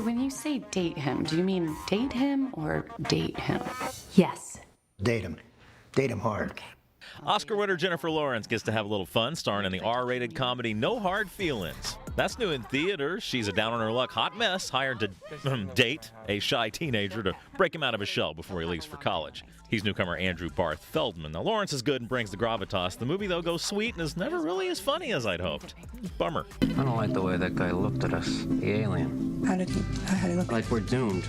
When you say date him, do you mean date him or date him? Yes. Date him. Date him hard. Okay. Oscar winner Jennifer Lawrence gets to have a little fun starring in the R-rated comedy No Hard Feelings. That's new in theaters. She's a down-on-her-luck hot mess hired to date a shy teenager to break him out of his shell before he leaves for college. He's newcomer Andrew Barth Feldman. Now, Lawrence is good and brings the gravitas. The movie, though, goes sweet and is never really as funny as I'd hoped. Bummer. I don't like the way that guy looked at us, the alien. How did he look? Like we're doomed.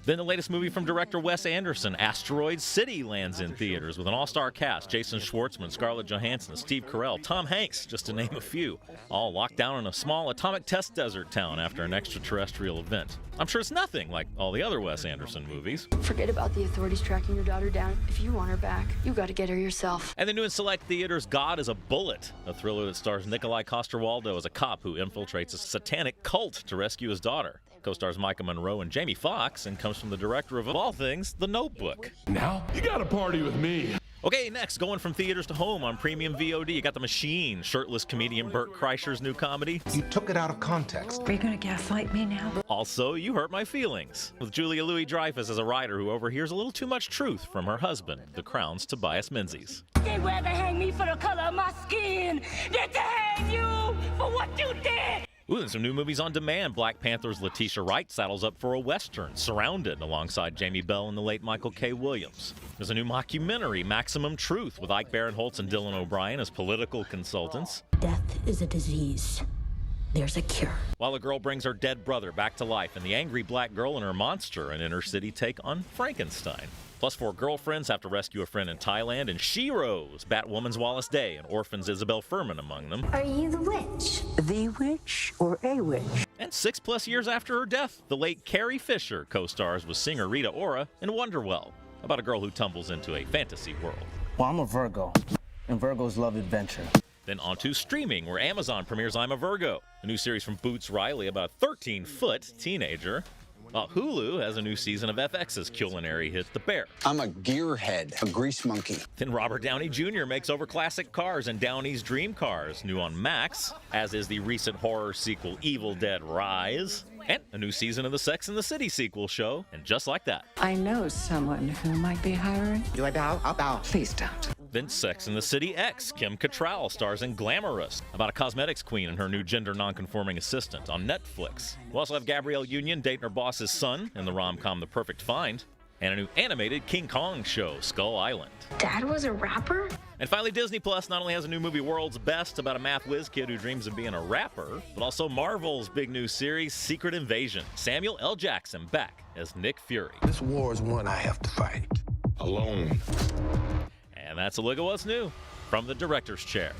Then the latest movie from director Wes Anderson, Asteroid City, lands in theaters with an all-star cast: Jason Schwartzman, Scarlett Johansson, Steve Carell, Tom Hanks, just to name a few, all locked down in a small atomic test desert town after an extraterrestrial event. I'm sure it's nothing like all the other Wes Anderson movies. Forget about the authorities tracking your daughter down. If you want her back, you got to get her yourself. And the new in select theaters, God is a Bullet, a thriller that stars Nikolai Coster-Waldau as a cop who infiltrates a satanic cult to rescue his daughter. Co-stars Micah Monroe and Jamie Foxx, and comes from the director of all things, The Notebook. Now, you gotta party with me. Okay, next, going from theaters to home on premium VOD, you got The Machine, shirtless comedian Burt Kreischer's new comedy. You took it out of context. Are you gonna gaslight me now? Also, You Hurt My Feelings, with Julia Louis-Dreyfus as a writer who overhears a little too much truth from her husband, The Crown's Tobias Menzies. They'd rather hang me for the color of my skin than to hang you for what you did. Ooh, and some new movies on demand. Black Panther's Letitia Wright saddles up for a Western, Surrounded, alongside Jamie Bell and the late Michael K. Williams. There's a new mockumentary, Maximum Truth, with Ike Barinholtz and Dylan O'Brien as political consultants. Death is a disease. There's a cure. While a girl brings her dead brother back to life, and the angry black girl and her monster, an inner-city take on Frankenstein. Plus, 4 girlfriends have to rescue a friend in Thailand, and She-Rose, Batwoman's Wallace Day, and Orphan's Isabel Furman among them. Are you the witch? The witch or a witch? And 6+ years after her death, the late Carrie Fisher co-stars with singer Rita Ora in Wonderwell, about a girl who tumbles into a fantasy world. Well, I'm a Virgo, and Virgos love adventure. Then onto streaming, where Amazon premieres I'm a Virgo, a new series from Boots Riley about a 13-foot teenager. While Hulu has a new season of FX's culinary hit, The Bear. I'm a gearhead, a grease monkey. Then Robert Downey Jr. makes over classic cars in Downey's Dream Cars, new on Max, as is the recent horror sequel Evil Dead Rise, and a new season of the Sex and the City sequel show, and just like that. I know someone who might be hiring. Do I bow? I'll bow. Please don't. Then Sex and the City X, Kim Cattrall stars in Glamorous, about a cosmetics queen and her new gender non-conforming assistant on Netflix. We'll also have Gabrielle Union dating her boss's son in the rom-com The Perfect Find, and a new animated King Kong show, Skull Island. Dad was a rapper? And finally, Disney Plus not only has a new movie, World's Best, about a math whiz kid who dreams of being a rapper, but also Marvel's big new series, Secret Invasion. Samuel L. Jackson back as Nick Fury. This war is one I have to fight alone. And that's a look at what's new from the director's chair.